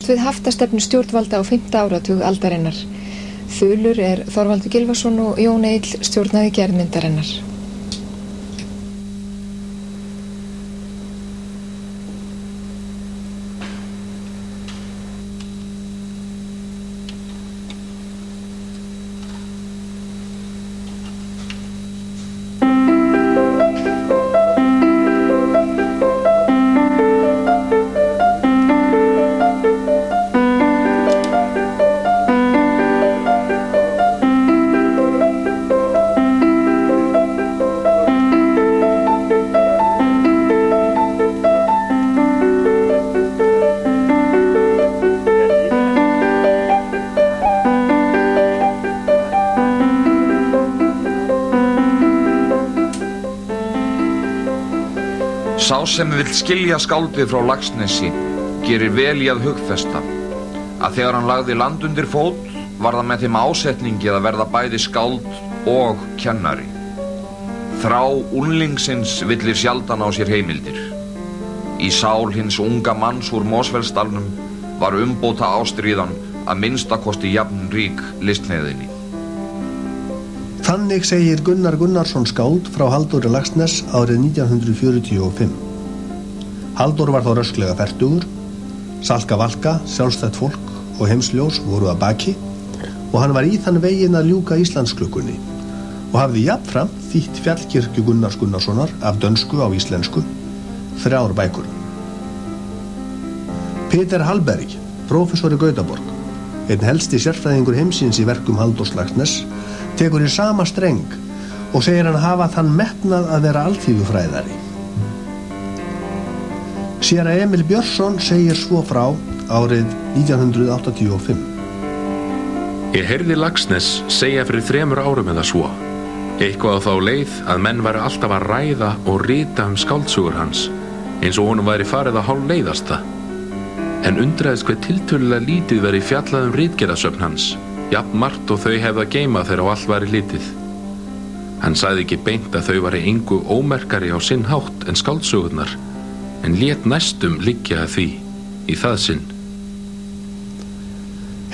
Við haftastefnu stjórnvalda á 5. áratug aldarinnar. Þulur Þorvaldur Gylfason og Jón Egill stjórnaði gerð myndarinnar. Sá sem vill skilja skáldið frá Laxnesi gerir vel í að hugfesta að þegar hann lagði land undir fót var það með þeim ásetningi að verða bæði skáld og kennari. Þrá unglingsins villir sjaldan á sér heimildir. Í sál hins unga manns úr Mosfellsdalnum var umbóta ástríðan að minnstakosti jafn rík listneðinni. Þannig segir Gunnar Gunnarsson skáld frá Halldóri Laxness árið 1945. Halldór var þá rösklega fertugur, Salka Valka, sjálfstætt fólk og heimsljós voru að baki og hann var í þann veginn að ljúka Íslandsklukkunni og hafði jafnframt þýtt Fjallkirkju Gunnars Gunnarssonar af dönsku á íslensku, 3 bækur. Peter Hallberg, prófessor í Gautaborg, einn helsti sérfræðingur heimsins í verkum Halldórs Laxness, tekur í sama streng og segir hann hafa þann metnað að vera alþýðufræðari. Séra Emil Björnsson segir svo frá árið 1985. Ég heyrði Laxness segja fyrir 3 árum eða svo, eitthvað á þá leið að menn væri alltaf að ræða og rita skáldsögur hans, eins og honum væri farið að hálfleiðast það. En undraðist hve tiltölulega lítið veri fjallað ritgerðasöfn hans, jafn margt og þau hefði að geyma þegar á allt væri litið. Hann sagði ekki beint að þau væri engu ómerkari á sinn hátt en skáldsögurnar, en lét næstum liggja að því í það sinn.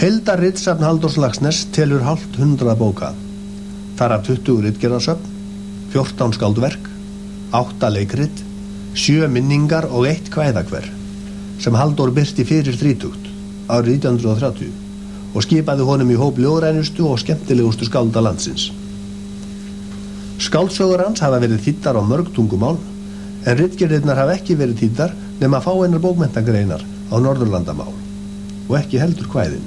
Heildarritsafn Halldórs Laxness telur hálft 100 bóka. Þar af 20 ritgerðasöfn, 14 skáldverk, 8 leikrit, 7 minningar og 1 kvæðakver, sem Halldór birti fyrir 30 árið 1930 og skipaði honum í hóp ljóðrænustu og skemmtilegustu skálda landsins. Skáldsögur hans hafa verið þýddar á mörg tungumál, en ritgerðirnar hafa ekki verið þýddar nema fáeinar bókmenntagreinar á Norðurlandamál og ekki heldur kvæðin.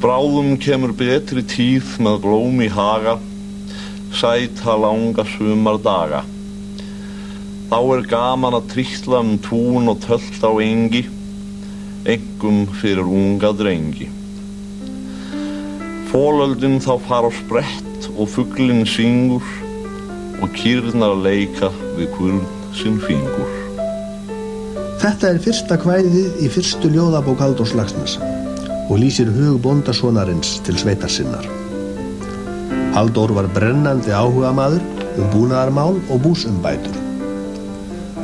Bráðum kemur betri tíð með blóm í haga, sæta langa sumardaga. Þá gaman að trítla tún og tölt á engi, einkum fyrir unga drengi. Fólöldin þá fara á sprett og fuglinn syngur og kýrnar leika við hvern sinn fingur. Þetta fyrsta kvæðið í fyrstu ljóðabók Halldórs Laxness og lýsir hug bóndasonarins til sveitar sinnar. Halldór var brennandi áhugamaður búnaðarmál og búsumbætur.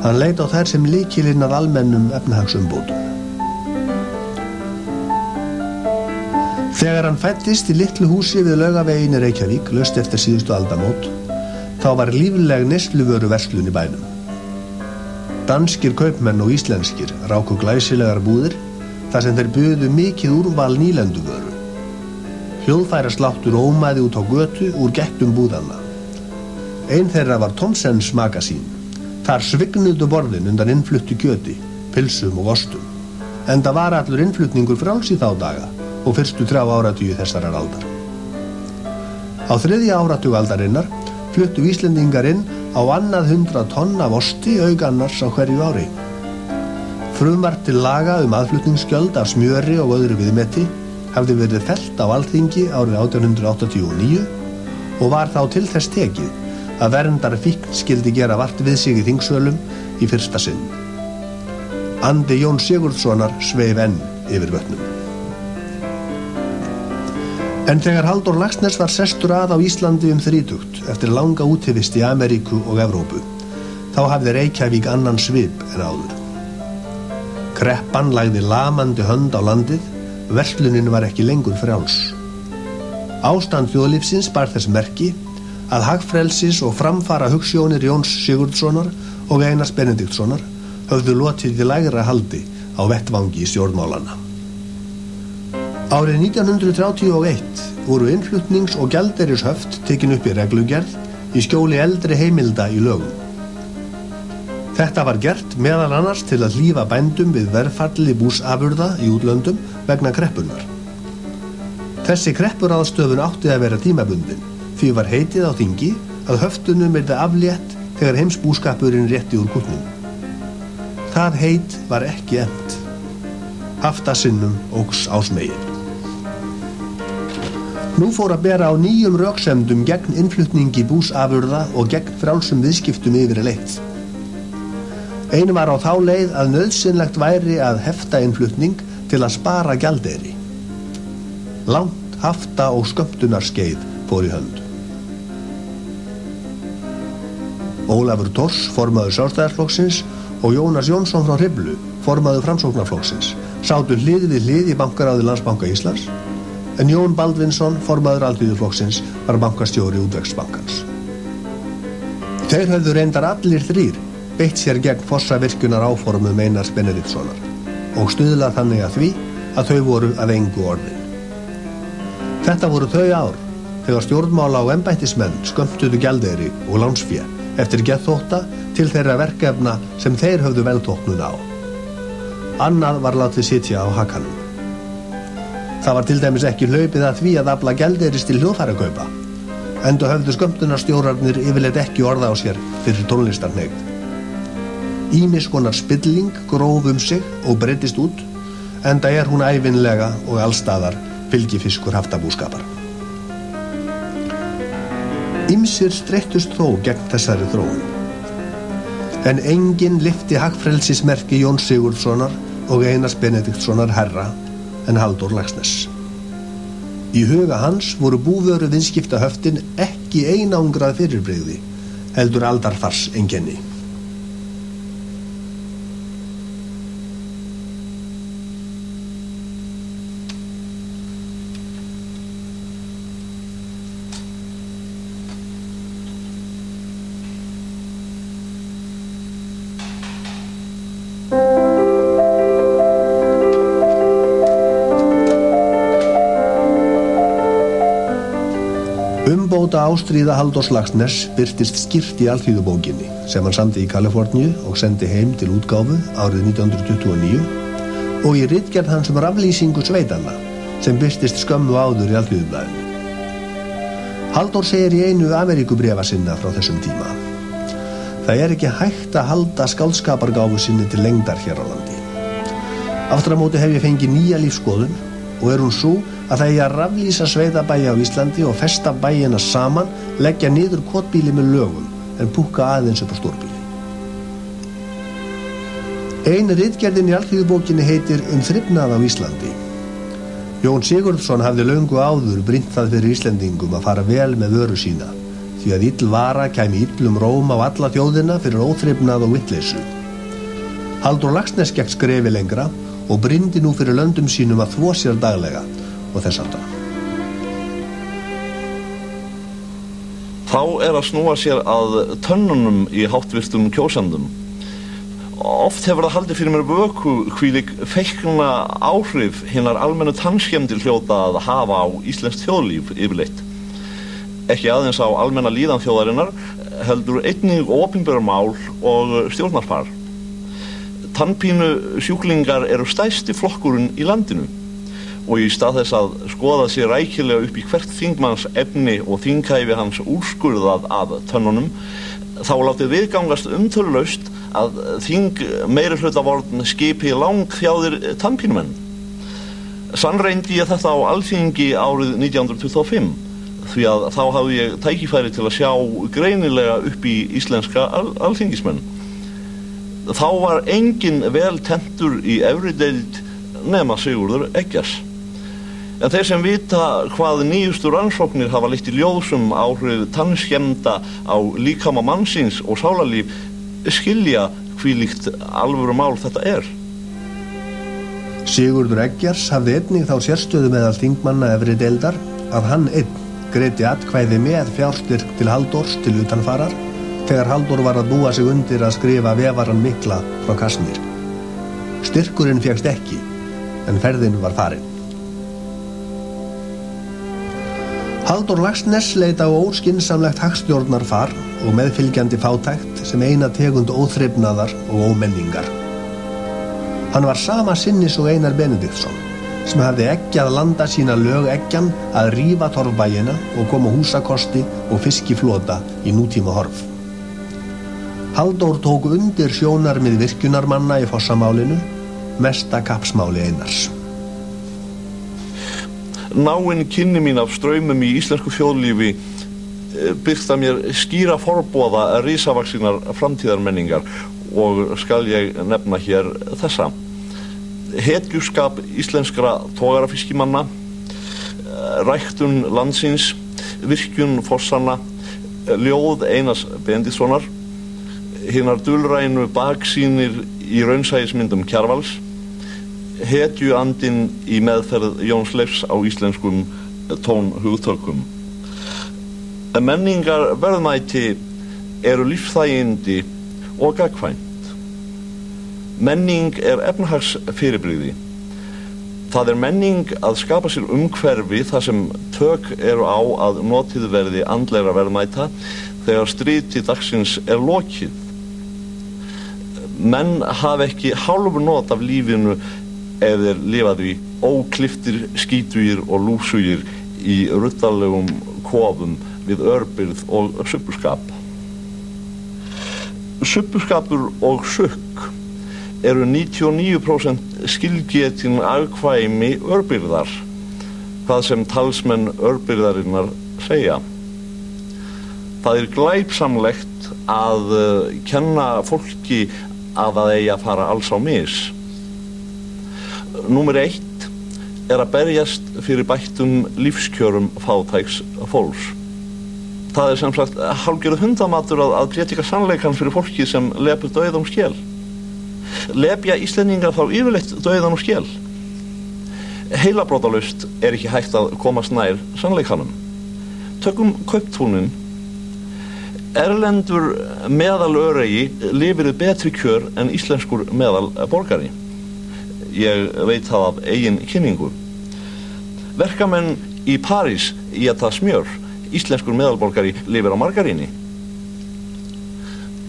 Hann leit á þær sem lykilinn að almennum efnahagsumbótum. Þegar hann fæddist í litlu húsi við Laugaveginn í Reykjavík, laust eftir síðustu aldamót, þá var lífleg neysluvöruverslun í bænum. Danskir kaupmenn og íslenskir ráku glæsilegar búðir, þar sem þeir buðu mikið úrval nýlenduvöru. Hljóðfærasláttur ómaði út á götu úr gettum búðanna. Ein þeirra var Thomsens magasín. Þar svignuðu borðin undan innfluttu kjöti, pilsum og ostum. Enda var allur innflutningur frjáls í þá daga og fyrstu 3 áratugi þessarar aldar. Á 3. áratug aldarinnar fluttu Íslendingar inn á annað 100 tonn af osti auk annars á hverju ári. Frumvarp til laga aðflutningsgjöld af smjöri og öðru viðmeti hafði verið fellt á Alþingi árið 1889 og var þá til þess tekið að verndarfíkn skyldi gera vart við sig í þingsölum í fyrsta sinn. Andi Jón Sigurðssonar sveif enn yfir vötnum. En þegar Halldór Laxness var sestur að á Íslandi 30 eftir langa útivist í Ameríku og Evrópu, þá hafði Reykjavík annan svip en áður. Kreppan lagði lamandi hönd á landið, verslunin var ekki lengur frjáls. Ástand þjóðlífsins bar þess merki að hagfrelsis og framfara hugsjónir Jóns Sigurðssonar og Einars Benediktssonar höfðu lotið í lægra haldi á vettvangi stjórnmálanna. Árið 1931 voru innflutnings- og gjaldeyrishöft tekin upp í reglugerð í skjóli eldri heimilda í lögum. Þetta var gert meðal annars til að hlífa bændum við verðfalli búsafurða í útlöndum vegna kreppunnar. Þessi kreppuráðstöfun átti að vera tímabundin, því var heitið á þingi að höftunum yrði aflétt þegar heimsbúskapurinn rétti úr kútnum. Það heit var ekki efnt. Haftasinnum óx ásmegin. Nú fór að bera á nýjum röksemdum gegn innflutningi búsafurða og gegn frjálsum viðskiptum yfirleitt. Ein var á þá leið að nauðsynlegt væri að hefta innflutning til að spara gjaldeyri. Langt hafta- og skömmtunarskeið fór í hönd. Ólafur Thors, formaður Sjálfstæðisflokksins, og Jónas Jónsson frá Hriflu, formaður Framsóknarflokksins, sátu hlið við hlið í bankaráði Landsbanka Íslands, en Jón Baldvinsson, formaður Alþýðuflokksins, var bankastjóri Útvegsbankans. Þeir höfðu reyndar allir þrír beitt sér gegn fossavirkjunar áformum Einars Benediktssonar og stuðlað þannig að því að þau voru að engu orðin. Þetta voru þau ár þegar stjórnmála og embættismenn skömmtuðu gjaldeyri og lánsfé eftir geðþótta til þeirra verkefna sem þeir höfðu velþóknun á. Annað var látið sitja á hakanum. Það var til dæmis ekki hlaupið að því að afla gjaldeyris til hljóðfærakaupa, enda höfðu skömmtunarstjórarnir yfirleitt ekki orða á sér fyrir tónlistarhneigð. Ýmis konar spilling gróf sig og breiddist út, enda hún ævinlega og allstaðar fylgifiskur haftabúskapar. Ýmsir streittust þó gegn þessari þróun, en enginn lyfti hagfrelsismerki Jóns Sigurðssonar og Einars Benediktssonar herra en Halldór Laxness. Í huga hans voru búvöru viðskiptahöftin ekki einangrað fyrirbrigði, heldur aldarfars einkenni. Umbóta ástríða Halldórs Laxness birtist skýrt í Alþýðubókinni sem hann samdi í Kaliforníu og sendi heim til útgáfu árið 1929 og í ritgerð hans raflýsingu sveitanna sem birtist skömmu áður í Alþýðublaðinu. Halldór segir í einu Ameríkubréfa sinna frá þessum tíma: Það ekki hægt að halda skáldskapargáfu sinni til lengdar hér á landi. Aftur á móti hef ég fengið nýja lífskoðun og hún sú að það að raflýsa sveitabæi á Íslandi og festa bæina saman, leggja niður kotbíli með lögum en púkka aðeins upp á stórbíli. Ein ritgerðin í Alþýðubókinni heitir þrifnað á Íslandi. Jón Sigurðsson hafði löngu áður brýnt það fyrir Íslendingum að fara vel með vöru sína, því að ill vara kæmi illum róm á alla þjóðina fyrir óþrifnað og vitleysu. Halldór Laxness gekk skrefi lengra og brýndi nú fyrir löndum sínum að þvo sér daglega og þess aftan. Þá að snúa sér að tönnunum í háttvirtum kjósandum. Oft hefur það haldið fyrir mér vöku hvílík feikna áhrif hinnar almennu tannskemmdir hljóta að hafa á íslenskt þjóðlíf yfirleitt. Ekki aðeins á almenna líðan þjóðarinnar, heldur einnig opinber mál og stjórnarfar. Tannpínu sjúklingar eru stærsti flokkurinn í landinu og í stað þess að skoða sér rækilega upp í hvert þingmanns efni og þinghæfi hans úrskurðað af tönnunum, þá látið viðgangast umtölulaust að þing meirihlutavorn skipi langþjáðir tannpínumenn. Sannreyndi ég þetta á Alþingi árið 1925, því að þá hafði ég tækifæri til að sjá greinilega upp í íslenska alþingismenn. Þá var enginn vel tenntur í efri deild nema Sigurður Eggerz. En þeir sem vita hvað nýjustu rannsóknir hafa leitt í ljós áhrif tannskemmda á líkama mannsins og sálarlíf skilja hvílíkt alvöru mál þetta er. Sigurður Eggerz hafði einnig þá sérstöðu meðal þingmanna efri deildar að hann einn greiddi atkvæði með fjárstyrk til Halldórs til utanfarar þegar Halldór var að búa sig undir að skrifa vefaran mikla frá Kasmír. Styrkurinn fékkst ekki, en ferðin var farin. Halldór Laxness leit á óskynsamlegt hagstjórnarfar og meðfylgjandi fátækt sem eina tegund óþrifnaðar og ómenningar. Hann var sama sinnis og Einar Benediktsson, sem hafði eggjað landa sína lög eggjan að rífa torfbæina og koma húsakosti og fiskiflota í nútíma horf. Halldór tók undir sjónarmið virkjunarmanna í Fossamálinu, mesta kappsmáli Einars. Náin kynni mín af straumum í íslensku þjóðlífi birta mér skýra forboða risavaxinnar framtíðarmenningar og skal ég nefna hér þessa. Hetjuskap íslenskra togarafiskimanna, ræktun landsins, virkjun fossanna, ljóð Einars Benediktssonar, hinar dulrænu baksýnir í raunsæismyndum Kjarvals, hetjuandinn í meðferð Jóns Leifs á íslenskum tónhugtökum. Menningar verðmæti eru lífsþægindi og gagnkvæmt. Menning efnahagsfyrirbrigði. Það menning að skapa sér umhverfi þar sem tök eru á að notið verði andlegra verðmæta þegar stríði dagsins lokið. Menn hafa ekki hálfu not af lífinu ef þeir lifa því óklipptir, skítugir og lúsugir í ruddalegum kofum við örbirgð og suppuskap. Suppuskapur og sukk eru 99% skilgetin afkvæmi örbirgðar, hvað sem talsmenn örbirgðarinnar segja. Það glæpsamlegt að kenna fólki að það eigi að fara alls á mis. Númer 1 að berjast fyrir bættum lífskjörum fátæks fólks. Það sem sagt hálfgerður hundamatur að prédika sannleikann fyrir fólki sem lepur dauðan skel. Lepja Íslendingar þá yfirleitt dauðan skel. Heilabrótalaust ekki hægt að komast nær sannleikanum. Tökum Kauptúnin. Erlendur meðalöregi lifir við betri kjör en íslenskur meðalborgari. Ég veit það af eigin kynningu. Verkamenn í París éta smjör, íslenskur meðalborgari lifir á margaríni.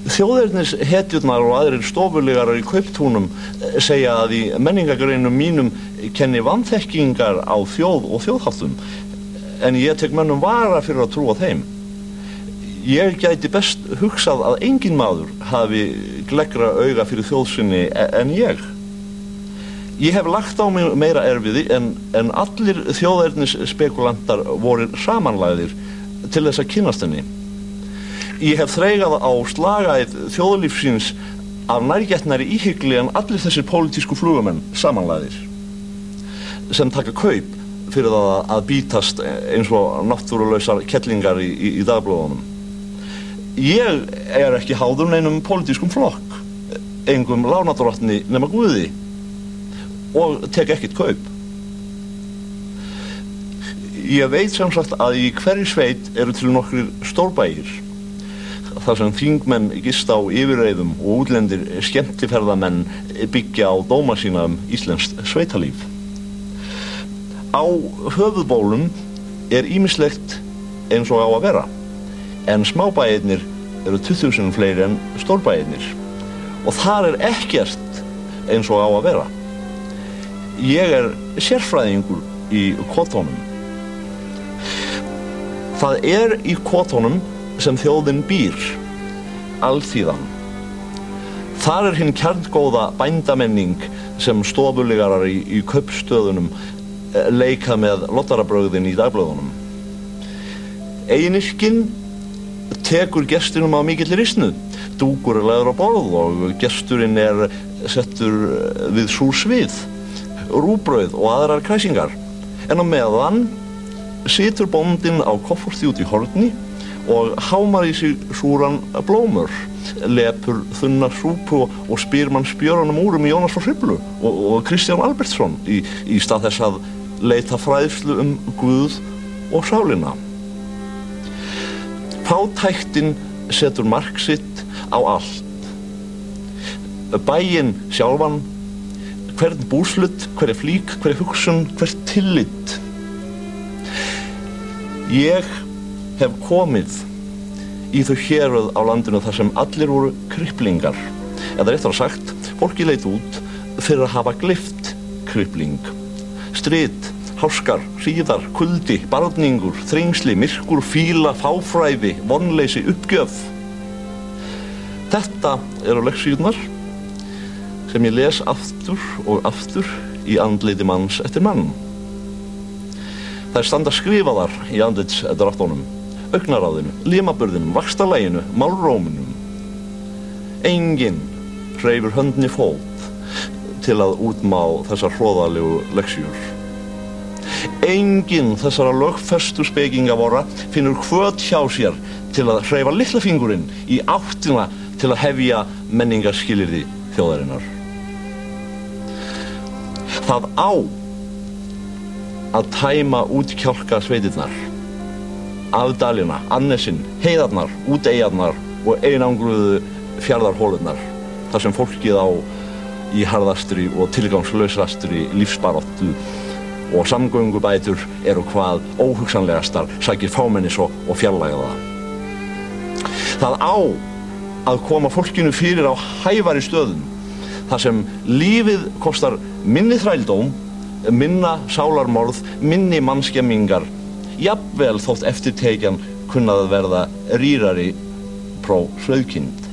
Þjóðernis hetjurnar og aðrir stofulegarar í Kauptúnum segja að í menningargreinum mínum kenni vanþekkingar á þjóð og þjóðháttum, en ég tek mönnum vara fyrir að trúa þeim. Ég gæti best hugsað að engin maður hafi gleggra auga fyrir þjóðsinni en ég. Ég hef lagt á mig meira erfiði en allir þjóðernis spekulantar voru samanlagðir til þess að kynnast henni. Ég hef þreigað á slagæð þjóðlífsins af nærgætnari íhygli en allir þessir pólitísku flugumenn samanlagðir, sem taka kaup fyrir það að bítast eins og náttúrulausar kettlingar í dagblöðunum. Ég ekki háður neinum pólitískum flokk, engum lánadrottni nema Guði, og tek ekkert kaup. Ég veit sem sagt að í hverri sveit eru til nokkrir stórbæir, þar sem þingmenn gista á yfirreiðum og útlendir skemmtiferðamenn byggja á dóma sína íslenskt sveitalíf. Á höfuðbólum ýmislegt eins og á að vera, en smábæirnir eru 2000 fleiri en stórbæirnir, og þar ekkert eins og á að vera. Ég sérfræðingur í kotónum. Það í kotónum sem þjóðin býr, alþýðan. Þar hinn kjarngóða bændamenning sem stofulegarar í kaupstöðunum leika með lottarabrögðin í dagblöðunum. Einyrkinn tekur gestinum á mikilli risnu. Dúkur lagður á borð og gesturinn settur við súr svið, rúbrauð og aðrar kræsingar. En á meðan situr bóndinn á kofforti út í horni og hámar í sig súran blómur lepur þunna súpu og spyr mann spjörunum úrum Jónas frá Hriflu og Kristján Albertsson í stað þess að leita fræðslu Guð og sálina. Fátæktin setur mark sitt á allt. Bæinn sjálfan, hvern búslut, hver flík, hver hugsun, hvert tillit. Ég hef komið í þau héröð á landinu þar sem allir voru kriplingar. Eða réttar sagt, fólki leit út fyrir að hafa gleypt kripling. Strit, háskar, hríðar, kuldi, barningur, þrengsli, myrkur, fíla, fáfræði, vonleysi, uppgjöf. Þetta eru leksíurnar sem ég les aftur og aftur í andliti manns eftir mann. Þær standa skrifaðar í andlitsdráttunum, augnaráðinu, limaburðinum, vaxtalæginu, málróminum. Enginn hreyfir höndni fót til að útmá þessar hroðalegu leksíur. Enginn þessara lögfestu spekinga vorra finnur hvöt hjá sér til að hreyfa litla fingurinn í áttina til að hefja menningarskilyrði þjóðarinnar. Það á að tæma út kjálkasveitirnar, afdalina, annesinn, heiðarnar, úteyjarnar og einangruðu fjarðarhólurnar, þar sem fólkið á í harðastri og tilgangslausastri lífsbaráttu og samgöngubætur eru hvað óhugsanlegastar sækir fámennis og fjarlægða. Það á að koma fólkinu fyrir á hæfari stöðum, þar sem lífið kostar minni þrældóm, minna sálarmorð, minni mannskemmingar, jafnvel þótt eftirtekjan kunnað verða rýrari pró svauðkind.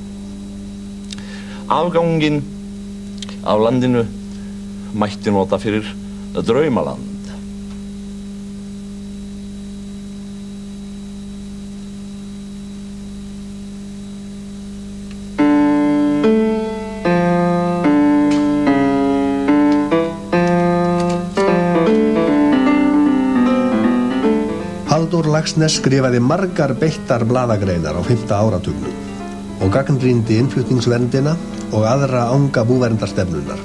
Afganginn af landinu mætti nota fyrir draumaland. Halldór Laxness skrifaði margar beittar blaðagreinar á 5. áratugnum og gagnrýndi innflutningsverndina og aðra anga búverndarstefnunnar.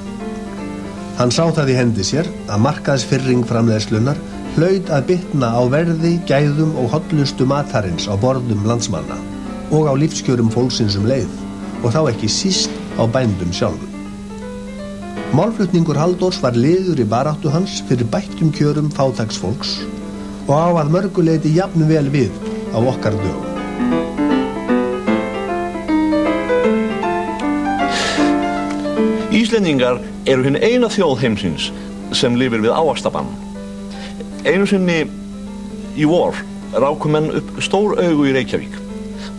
Hann sá það í hendi sér að markaðsfyrring framleiðslunnar hlaut að bitna á verði, gæðum og hollustu matarins á borðum landsmanna og á lífskjörum fólksins leið og þá ekki síst á bændum sjálfum. Málflutningur Halldórs var liður í baráttu hans fyrir bættum kjörum fátæks fólks og á að mörguleiti jafn vel við á okkar dögum. Íslendingar eru hinn eina þjóð heimsins sem lifir við ávaxtabann. Einu sinni í vor ráku menn upp stór augu í Reykjavík.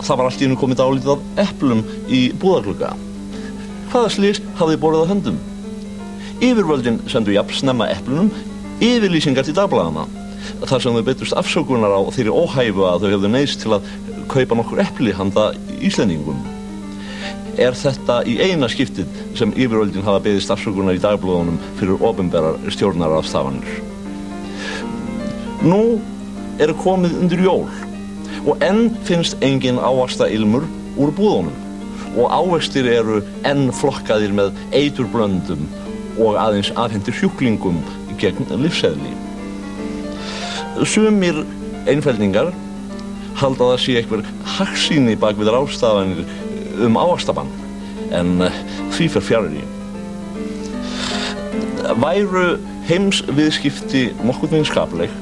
Það var allt í einu komið dálítið af eplum í búðarglugga. Hvaða slys hafði borið að höndum? Yfirvöldin sendu jafn snemma eplunum yfirlýsingar til dagblaðanna, þar sem þau beittust afsökunar á þeirri óhæfu að þau hefðu neyðst til að kaupa nokkur epli handa Íslendingum. Er þetta í eina skiptið sem yfirvöldin hafa beðist afsökunar í dagblöðunum fyrir opinberar stjórnarráðstafanir. Nú eru komið undir jól og enn finnst engin ávaxtailmur úr búðunum og ávextir eru enn flokkaðir með eiturblöndum og aðeins afhentir sjúklingum gegn lífseðli. Sumir einfeldningar halda það sé einhver hagsýni bak við ráðstafanir ávaxtabann, en því fer fjarri. Væru heimsviðskipti nokkurn veginn skapleg,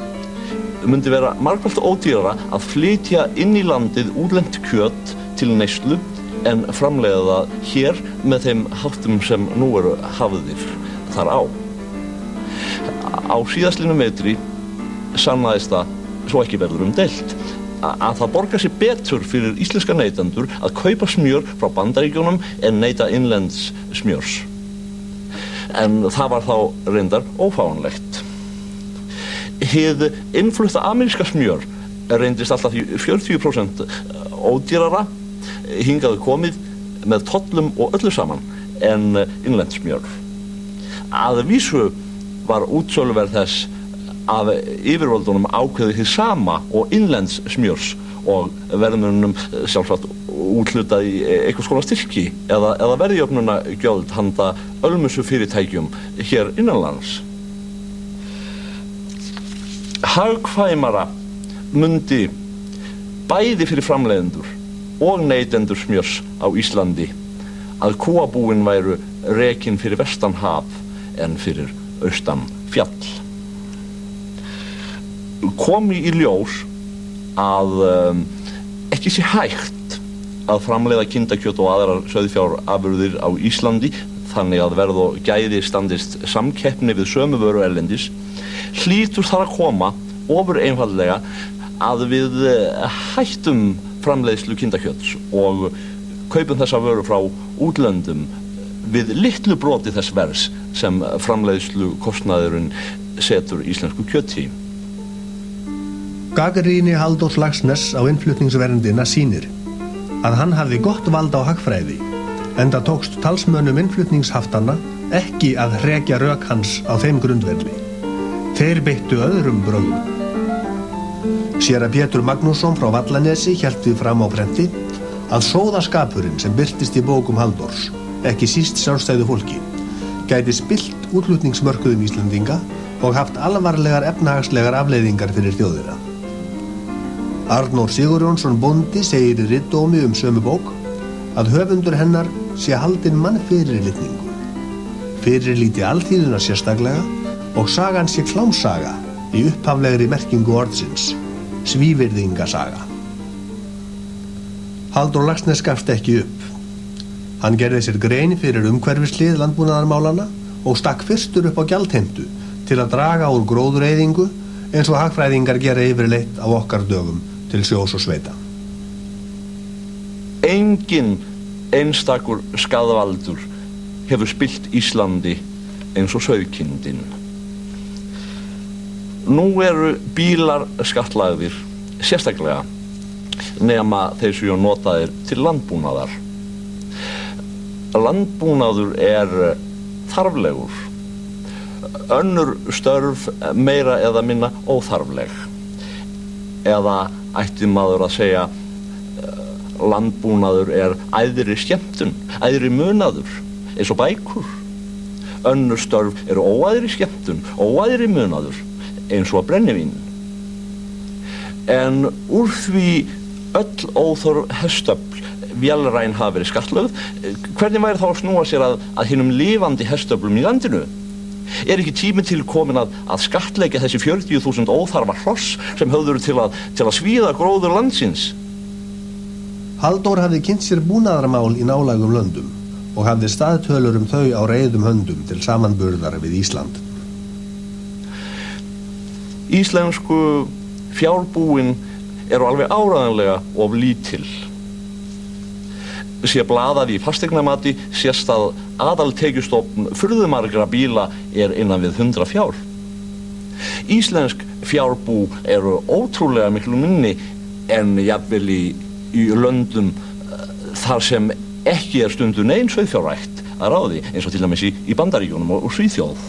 myndi vera margfalt ódýrara að flytja inn í landið útlent kjöt til neyslu en framleiða það hér með þeim háttum sem nú eru hafðir þar á. Á síðastliðnum vetri sannaðist það, svo ekki verður deilt, að það borgar sig betur fyrir íslenska neytendur að kaupa smjör frá Bandaríkjunum en neyta innlends smjörs. En það var þá reyndar ófáanlegt. Hið innflutta ameríska smjör reyndist alltaf því 40% ódýrara hingað komið með tollum og öllu saman en innlends smjör. Að vísu var útsöluverð þess af yfirvöldunum ákveðið hið sama og innlends smjörs og verðmönnum sjálfsagt úthlutað í einhvers konar styrki eða verðjöfnuna gjöld handa ölmusu fyrirtækjum hér innanlands. Hagkvæmara mundi bæði fyrir framleiðendur og neytendur smjörs á Íslandi að kúabúin væru rekin fyrir vestan haf en fyrir austan fjall. Komi í ljós að ekki sé hægt að framleiða kindakjöt og aðrar sauðfjárafurðir á Íslandi þannig að verð og gæði standist samkeppni við sömu vöru erlendis, hlýtur þar að koma ofur einfaldlega að við hættum framleiðslu kindakjöts og kaupum þessa vöru frá útlöndum við litlu broti þess verðs sem framleiðslu kostnaðurinn setur íslensku kjöti. Gagnrýni Halldórs Laxness á innflutningsverndina sýnir að hann hafði gott vald á hagfræði, enda tókst talsmönnum innflutningshaftanna ekki að hrekja rök hans á þeim grundvelli. Þeir beittu öðrum brögðum. Séra Pétur Magnússon frá Vallanesi hélt því fram á prenti að sóðaskapurinn sem birtist í bókum Halldórs, ekki síst sjálfstæðu fólki, gæti spillt útflutningsmörkuðum Íslendinga og haft alvarlegar efnahagslegar afleiðingar fyrir þjóðina. Arnór Sigurjónsson bóndi segir í ritdómi sömu bók að höfundur hennar sé haldinn mannfyrirlitningu, fyrirlíti alþýðuna sérstaklega og sagan sé klámsaga í upphaflegri merkingu orðsins, svívirðingasaga. Halldór Laxness gafst ekki upp. Hann gerði sér grein fyrir umhverfislið landbúnaðarmálanna og stakk fyrstur upp á gjaldheimtu til að draga úr gróðureyðingu eins og hagfræðingar gera yfirleitt á okkar dögum til sjós og sveita. Enginn einstakur skaðvaldur hefur spillt Íslandi eins og sauðkindin. Nú eru bílar skattlagðir sérstaklega nema þeir séu notaðir til landbúnaðar. Landbúnaður þarflegur. Önnur störf meira eða minna óþarfleg. Eða ætti maður að segja landbúnaður æðri skemmtun, æðri munaður, eins og bækur. Önnur störf óæðri skemmtun, óæðri munaður, eins og brennivín. En úr því öll óþörf hestöfl vélræn hafa verið skattlögð, hvernig væri þá að snúa sér að hinum lifandi hestöflum í landinu? Ekki tími til komin að skattleggja þessi 40.000 óþarfa hross sem höfðu til að svíða gróður landsins? Halldór hafði kynnt sér búnaðarmál í nálægum löndum og hafði staðtölur þau á reiðum höndum til samanburðar við Ísland. Íslensku fjárbúin alveg áreiðanlega of lítil. Sé blaðað í fasteignamati sést að aðaltekjustofn furðumargra bíla innan við 100 fjár. Íslensk fjárbú ótrúlega miklu minni en jafnvel í löndum þar sem ekki stundu nein sauðfjárrækt að ráði, eins og til dæmis í Bandaríkjunum og Svíþjóð.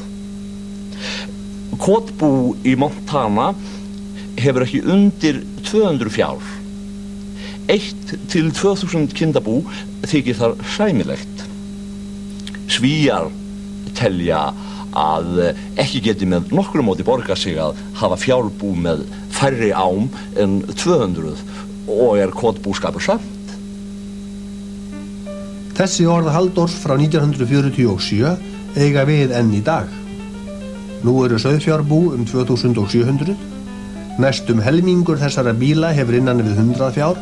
Kotbú í Montana hefur ekki undir 200 fjár. 1 til 2000 kindabú þykir þar sæmilegt. Svíar telja að ekki geti með nokkru móti borga sig að hafa fjárbú með færri ám en 200 og kotbúskapur samt. Þessi orð Halldórs frá 1947 eiga við enn í dag. Nú sauðfjárbú 2700, næstum helmingur þessara bíla hefur innan við 100 fjár,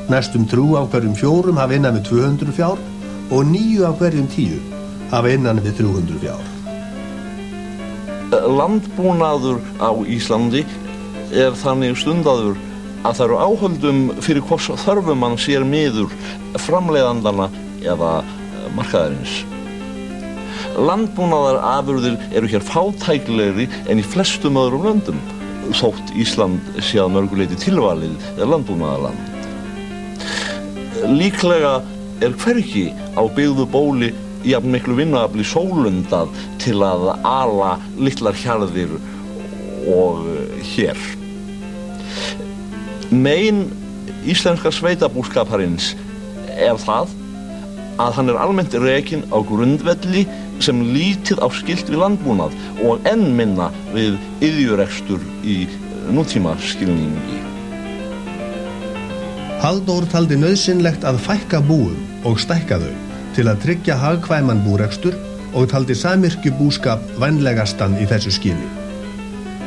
næstum 3 af hverjum 4 hafa innan við 200 fjár og 9 af hverjum 10 hafa innan við 300 fjár. Landbúnaður á Íslandi þannig stundaður að það áhöldum fyrir hvors þörfum mann sér miður framleiðandana eða markaðarins. Landbúnaðarafurðir hér fátæklegri en í flestum öðrum löndum, þótt Ísland sé að mörgu leyti tilvalið landbúnaðarland. Líklega hvergi á byggðu bóli jafn miklu vinnuafli sólundað til að ala litlar hjarðir og hér. Mein íslenska sveitabúskaparins það að hann almennt rekinn á grundvelli sem lítið á skylt við landbúnað og enn minna við iðjurekstur í nútímaskilningi. Halldór taldi nauðsynlegt að fækka búum og stækka þau til að tryggja hagkvæman búrekstur og taldi samyrkjubúskap vænlegastan í þessu skyni.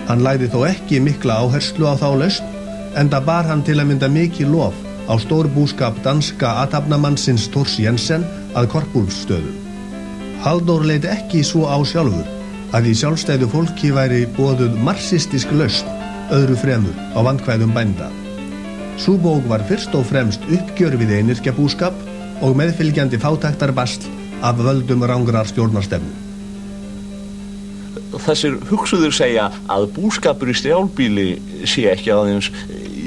Hann lagði þó ekki mikla áherslu á þá lausn, enda bar hann til að mynda mikið lof á stórbúskap danska athafnamannsins Thors Jensen að Korpúlfsstöðum. Halldór leit ekki svo á sjálfur að í sjálfstæðu fólki væri boðuð marxistisk lausn öðru fremur á vandkvæðum bænda. Sú bók var fyrst og fremst uppgjör við einyrkjabúskap og meðfylgjandi fátæktarbasl af völdum rangrar stjórnarstefnu. Þessir hugsuður segja að búskapur í strjálbýli sé ekki aðeins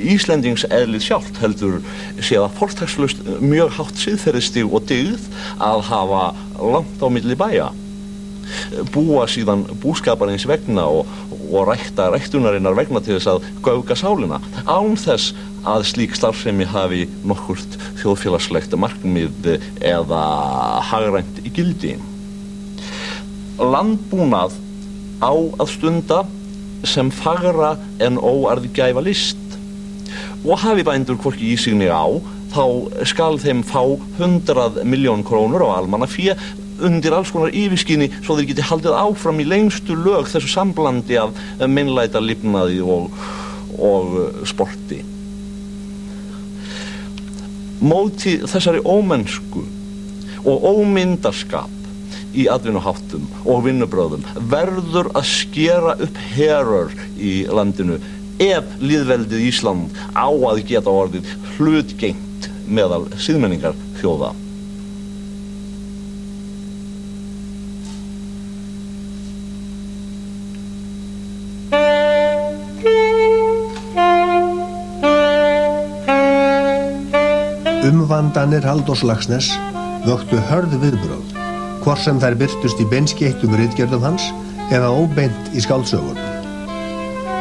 Íslendings eðlið sjálft, heldur sé það fortakslaust mjög hátt siðferðisstig og dyggð að hafa langt á milli bæja, búa síðan búskaparins vegna og rækta ræktunarinnar vegna til þess að gauka sálina, án þess að slík starfsemi hafi nokkurt þjóðfélagslegt markmið eða hagrænt í gildi. Landbúnað á að stunda sem fagra en óarðgæfa list, og hafi bændur hvorki í sig né á, þá skal þeim fá 100 milljón krónur á almannafé undir alls konar yfirskyni svo þeir geti haldið áfram í lengstu lög þessu samblandi af meinlæta lifnaði og sporti. Móti þessari ómennsku og ómyndarskap í atvinnuháttum og vinnubrögðum verður að skera upp herör í landinu ef lýðveldið Ísland á að geta orðið hlutgengt meðal siðmenningar þjóða. Umvandanir Halldórs Laxness vöktu hörð viðbrögð, hvort sem þær birtust í beinskeyttum ritgerðum hans eða óbeint í skáldsögunum.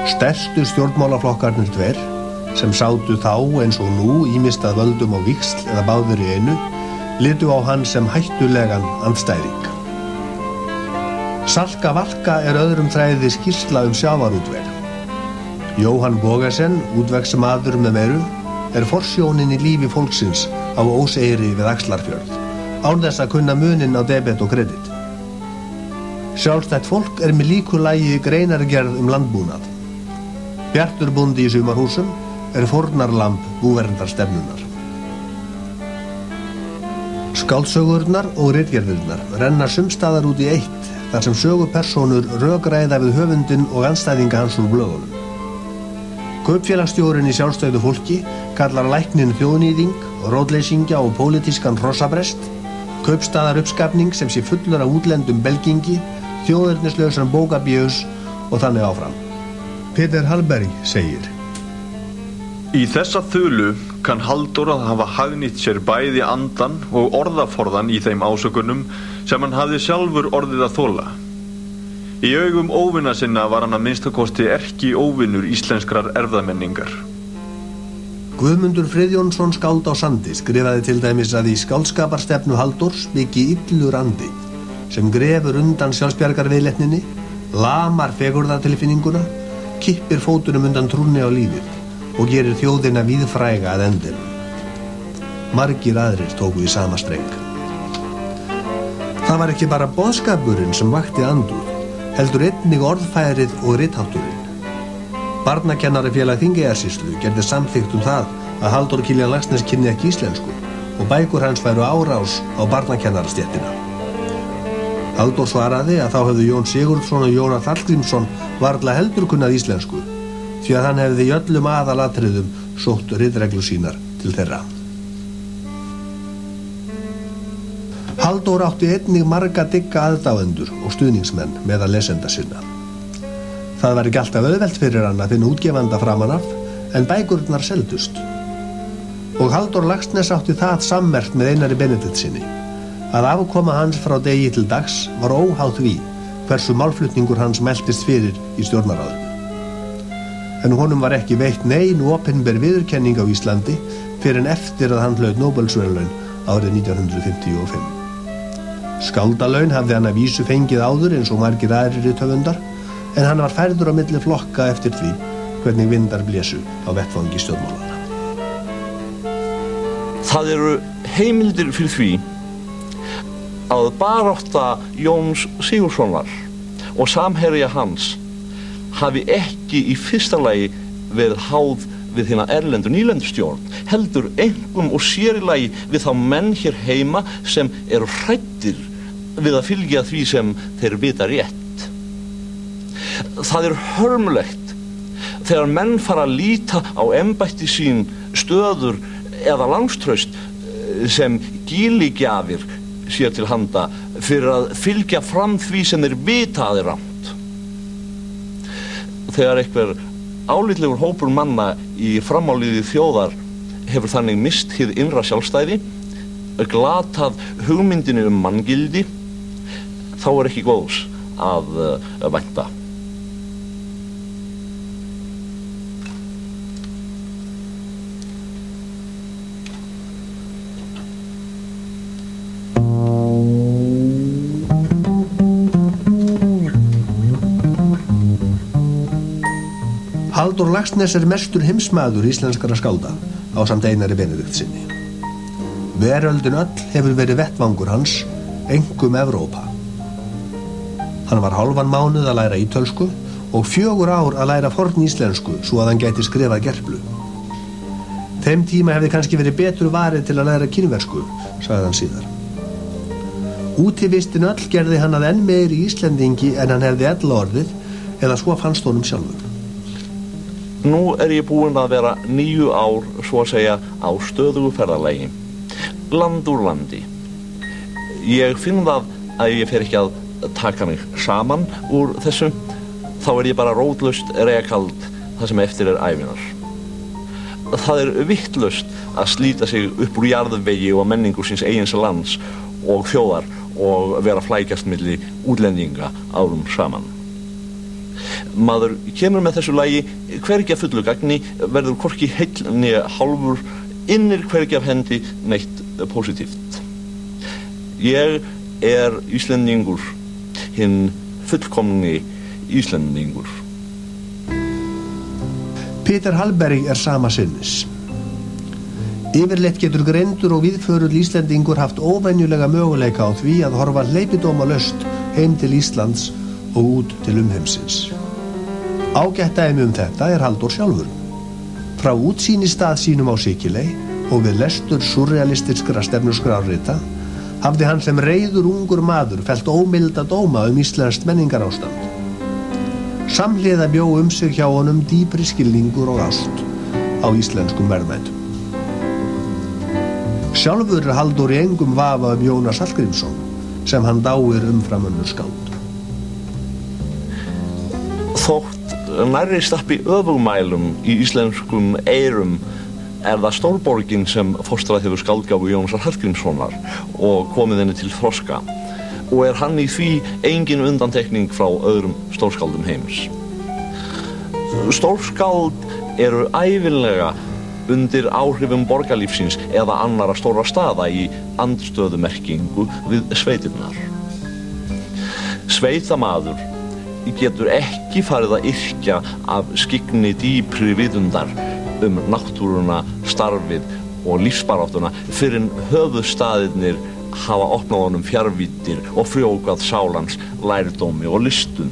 Stærstu stjórnmálaflokkarnir tveir, sem sátu þá eins og nú ýmist að völdum á víxl eða báður í einu, litu á hann sem hættulegan andstæðing. Salka Valka öðrum þræði skýrsla sjávarútveg. Jóhann Bogasen, útvegsmaður með meiru, forsjónin í lífi fólksins á Óseyri við Axlarfjörð, án þess að kunna munin á debet og kredit. Sjálfstætt fólk með líku lagi greinargerð landbúnað. Bjartur bóndi í sumarhúsum fórnarlamb búverndarstefnunar. Skáldsögurnar og ritgerðirnar renna sumstaðar út í eitt, þar sem sögupersónur rökræða við höfundinn og andstæðinga hans úr blöðunum. Kaupfélagsstjórinn í sjálfstæðu fólki kallar læknin þjóðnýðing, rótleysingja og pólitískan hrossabrest, kaupstaðar uppskapning sem sé fullur af útlendum belgingi, þjóðernislausan bókabjöðs og þannig áfram. Peter Hallberg segir: Í þessa þulu kann Halldór að hafa hagnýtt sér bæði andan og orðaforðan í þeim ásökunum sem hann hafði sjálfur orðið að þola. Í augum óvinna sinna var hann að minnstakosti erki óvinnur íslenskrar erfðamenningar. Guðmundur Friðjónsson skáld á Sandi skrifaði til dæmis að í skáldskaparstefnu Halldórs byggi illur andi sem grefur undan sjálfsbjargarviðleitninni, lamar fegurðartilfinninguna, kippir fótunum undan trúnni á lífið og gerir þjóðina víðfræga að endinum. Margir aðrir tóku í sama streng. Það var ekki bara boðskapurinn sem vakti andúð, heldur einnig orðfærið og rithátturinn. Barnakennarafélag Þingeyjarsýslu gerði samþykkt það að Halldór Kiljan Laxness kynni ekki íslensku og bækur hans væru árás á barnakennarastéttina. Halldór svaraði að þá hefðu Jón Sigurðsson og Jónas Hallgrímsson varla heldur kunnað íslensku, því að hann hefði í öllum aðalatriðum sótt ritreglur sínar til þeirra. Halldór átti einnig marga digga aðdáendur og stuðningsmenn meðal lesenda sinna. Það var ekki alltaf auðvelt fyrir hann að finna útgefanda framan af, en bækurnar seldust. Og Halldór Laxness átti það sammerkt með Einari Benediktssyni, að afkoma hans frá degi til dags var óháð því hversu málflutningur hans mæltist fyrir í stjórnarráðinu. en honum var ekki veitt nein opinber viðurkenning á Íslandi fyrir en eftir að hann hlaut Nóbelsverðlaun árið 1955. Skáldalaun hafði hann að vísu fengið áður eins og margir aðrir rithöfundar, en hann var færður á milli flokka eftir því hvernig vindar blésu á vettvangi stjórnmálanna. Það eru heimildir fyrir því að barátta Jóns Sigurðssonar og samherja hans hafi ekki í fyrsta lagi verið háð við hina erlendu nýlendustjórn, heldur einkum og sér í lagi við þá menn hér heima sem eru hræddir við að fylgja því sem þeir vita rétt. Það er hörmulegt þegar menn fara að líta á embætti sín, stöður eða langstraust sem gíligjafir sér til handa fyrir að fylgja fram því sem þeir vita að er rangt. Þegar einhver álitlegur hópur manna í framáliði þjóðar hefur þannig mist hið innra sjálfstæði, glatað hugmyndinu manngildi, þá er ekki góðs að vænta. Halldór Laxness er mestur heimsmaður íslenskara skálda ásamt Einari Benediktssyni. Veröldin öll hefur verið vettvangur hans, einkum Evrópa. Hann var hálfan mánuð að læra ítölsku og 4 ár að læra forníslensku svo að hann gæti skrifað gerplu. Þeim tíma hefði kannski verið betur varið til að læra kínversku, sagði hann síðar. Útivistin öll gerði hann að enn meiri íslendingi en hann hefði ella orðið, eða svo fannst honum sjálfur. Nú er ég búinn að vera 9 ár, svo að segja, á stöðugu ferðalagi. Land úr landi. Ég finn það að ég fer ekki að taka mig saman úr þessu, þá er ég bara rótlaust rekald það sem eftir er ævinar. Það er vitlaust að slíta sig upp úr jarðvegi og menningu síns eigins lands og þjóðar og vera flækjast milli útlendinga árum saman. Maður kemur með þessu lagi hvergi að fullu gagni, verður hvorki heill né hálfur, innir hvergi af hendi neitt positíft. Ég er Íslendingur, hinn fullkomni Íslendingur. Peter Hallberg er sama sinnis. Yfirleitt getur greindur og viðförull Íslendingur haft óvenjulega möguleika á því að horfa hleypidómalaust heim til Íslands og út til umheimsins. Ágætt dæmi þetta er Halldór sjálfur. Frá útsýnistað sínum á Sikiley og við lestur surrealistiskra stefnuskrárrita hafði hann sem reiður ungur maður fellt ómilda dóma íslenskt menningarástand. Samhliða bjó sig hjá honum dýpri skilningur og ást á íslenskum verðmætum. Sjálfur er Halldór í engum vafa Jónas Hallgrímsson sem hann dáir umfram önnur skáld. Þótt nærri stappi öfugmælum í íslenskum eyrum er það stórborgin sem fóstrað hefur skáldgáfu Jónasar Hallgrímssonar og komið henni til þroska og er hann í því engin undantekning frá öðrum stórskáldum heims. Stórskáld eru ævinlega undir áhrifum borgarlífsins eða annara stórra staða í andstöðumerkingu við sveitirnar. Sveitamaður getur ekki farið að yrkja af skyggni dýpri vitundar náttúruna, starfið og lífsbaráttuna fyrr en höfuðstaðirnir hafa opnað honum fjarvíddir og frjókað sálans lærdómi og listun.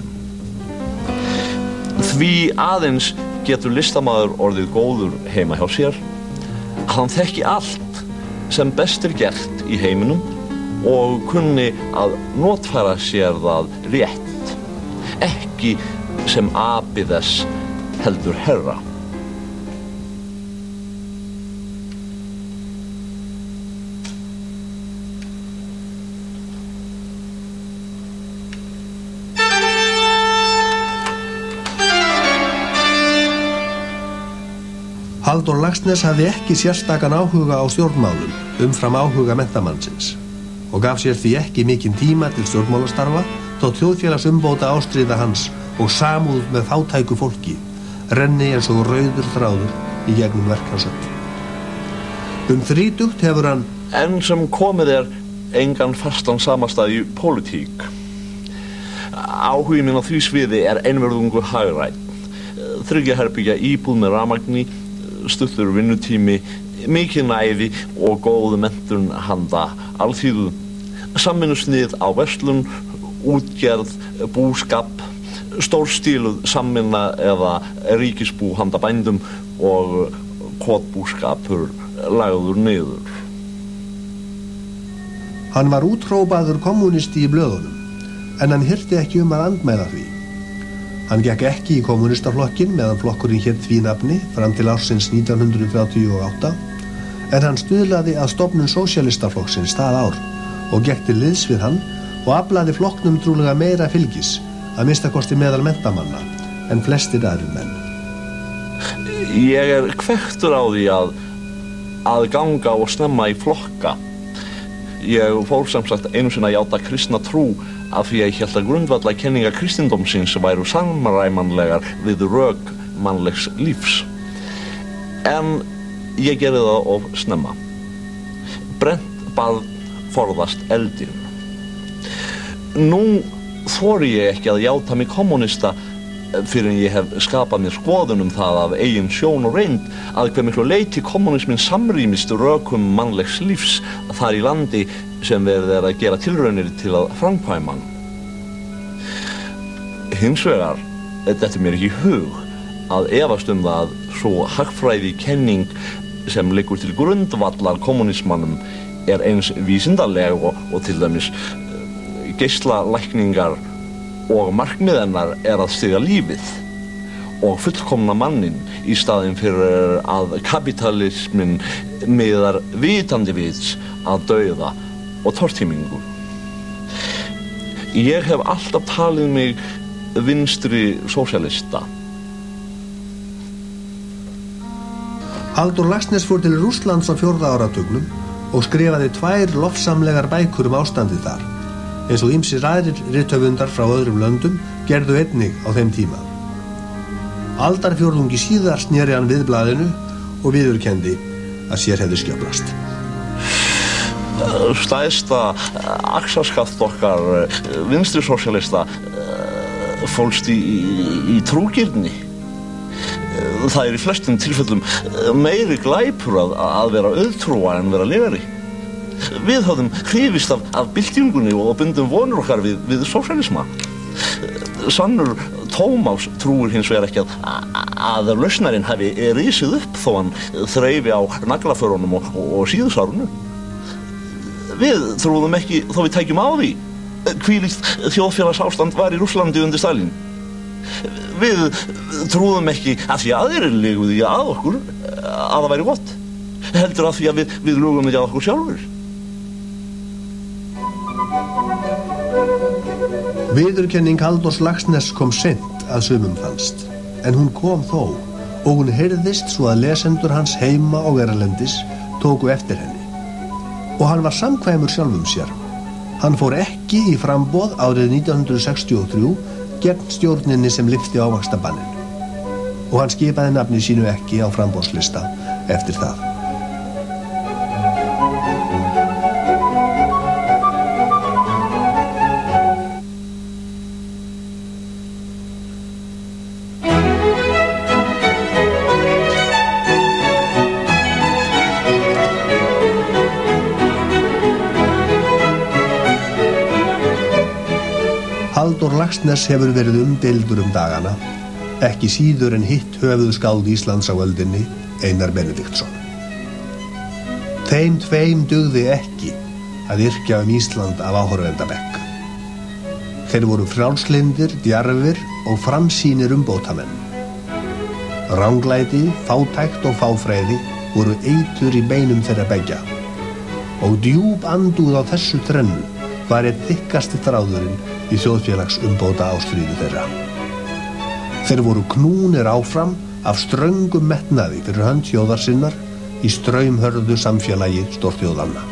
Því aðeins getur listamaður orðið góður heima hjá sér að hann þekki allt sem best er gert í heiminum og kunni að notfæra sér það rétt, ekki sem abi þess heldur herra. Halldór Laxness hafði ekki sérstakan áhuga á stjórnmálum umfram áhuga menntamannsins og gaf sér því ekki mikinn tíma til stjórnmálastarfa þótt þjóðfélagsumbóta ástríða hans og samúð með fátæku fólki renni eins og rauður þráður í gegnum verk hans öll. 30 hefur hann enn sem komið engan fastan samastað í pólitík. Áhugi minn á því sviði einvörðungu hagræn. 3 herbergja íbúð með rafmagni, stuttur vinnutími, mikið næði og góð menntun handa alþýðu, samvinnusnið á verslun, útgerð, búskap, stórstíluð samvinna eða ríkisbú handa bændum og kotbúskapur lagður niður. Hann var úthrópaður kommunisti í blöðunum, en hann hirti ekki að andmæla því. Hann gekk ekki í kommunistaflokkin meðan flokkurinn hét því nafni fram til ársins 1938, en hann stuðlaði að stofnun sósíalistaflokksins það ár og gekk til liðs við hann og aflaði flokknum trúlega meira fylgis, að minnstakosti meðal menntamanna, en flestir aðrir menn. Ég kvektur á því að ganga og snemma í flokka. Ég fór sem sagt einu sinni að játa kristna trú af því að ég hélt að grundvalla kenninga kristindómsins væru samræmanlegar við rök mannlegs lífs. En ég gerði það of snemma. Brennt bað forðast eldinn. Nú þori ég ekki að játa mig kommunista fyrir en ég hef skapað mér skoðun það af eigin sjón og reynd að hve miklu leyti kommunismin samrýmist rökum mannlegs lífs þar í landi sem verið að gera tilraunir til að framkvæma hann. Hins vegar þetta mér ekki í hug að efast það svo hagfræði kenning sem liggur til grundvallar kommunismannum eins vísindaleg og til dæmis geislalækningar og markmið hennar að styðja lífið og fullkomna mannin í staðinn fyrir að kapitalismin miðar vitandi vits að dauða og tortímingu. Ég hef alltaf talið mig vinstri sósíalista. Halldór Laxness fór til Rússlands á 4. áratugnum og skrifaði 2 lofsamlegar bækur ástandið þar, eins og ýmsir aðrir rithöfundar frá öðrum löndum gerðu einnig á þeim tíma. Aldarfjórðungi síðar sneri hann við blaðinu og viðurkenndi að sér hefði skjöflast. Stærsta axarskaft okkar vinstri sósíalista fólst í trúgirni. Það í flestum tilfellum meiri glæpur að vera auðtrúa en vera legari. Við höfðum hrifist af byltingunni og bundum vonur okkar við sósíalisma. Sannur Tómas trúir hins vegar ekki að lausnarinn hafi risið upp þó hann þreifi á naglaförunum og síðusárunu. Við trúðum ekki þó við tækjum á því hvílíkt þjóðfélagsástand var í Rússlandi undir Stalín. Við trúðum ekki að því aðrir leguðu að okkur að það væri gott, heldur að því að við lugum því að okkur sjálfur. Viðurkenning Halldórs Laxness kom seint að sumum fannst, en hún kom þó og hún heyrðist svo að lesendur hans heima og erlendis tóku eftir henni. Og hann var samkvæmur sjálfum sér. Hann fór ekki í framboð árið 1963 gegn stjórninni sem lyfti ávaxtabanninu og hann skipaði nafni sínu ekki á framboðslista eftir það. Halldór Laxness hefur verið umdeildur dagana, ekki síður en hitt höfuðskáld Íslands á öldinni, Einar Benediktsson. Þeim tveim dugði ekki að yrkja Ísland af áhorfendabekk. Þeir voru frjálslyndir, djarfir og framsýnir umbótamenn. Ranglæti, fátækt og fáfræði voru eitur í beinum þeirra beggja og djúp andúð á þessu þrennu var einn þykkasti þráðurinn í þjóðfélagsumbóta ástríðu þeirra. Þeir voru knúnir áfram af ströngum metnaði fyrir hönd þjóðar sinnar í straumhörðu samfélagi stórþjóðanna.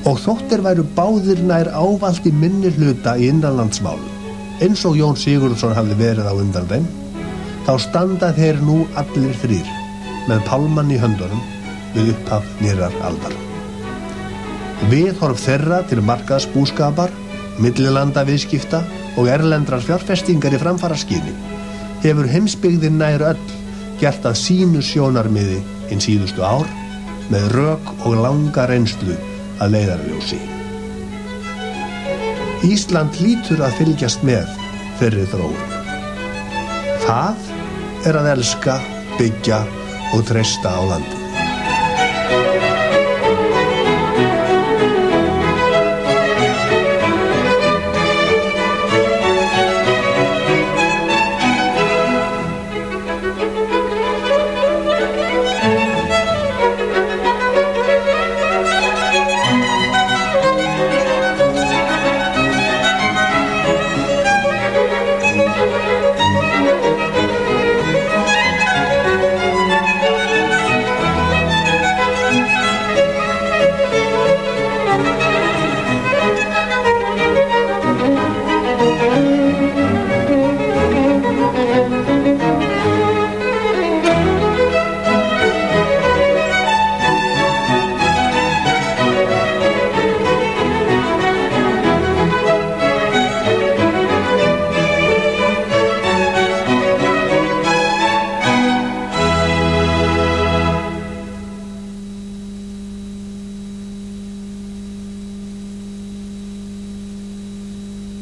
Og þóttir væru báðir nær ávallt í minni hluta í innanlandsmálum, eins og Jón Sigurðsson hafði verið á undan þeim, þá standa þeir nú allir þrír með pálmann í höndunum við upphaf nýrrar aldar. Viðhorf þeirra til markaðsbúskapar, millilanda viðskipta og erlendrar fjárfestingar í framfaraskyni hefur heimsbyggðin nær öll gert að sínu sjónarmiði hinn síðustu ár með rök og langa reynslu að leiðarljósi. Ísland hlýtur að fylgjast með þeirri þróun. Það er að elska, byggja og treysta á landi.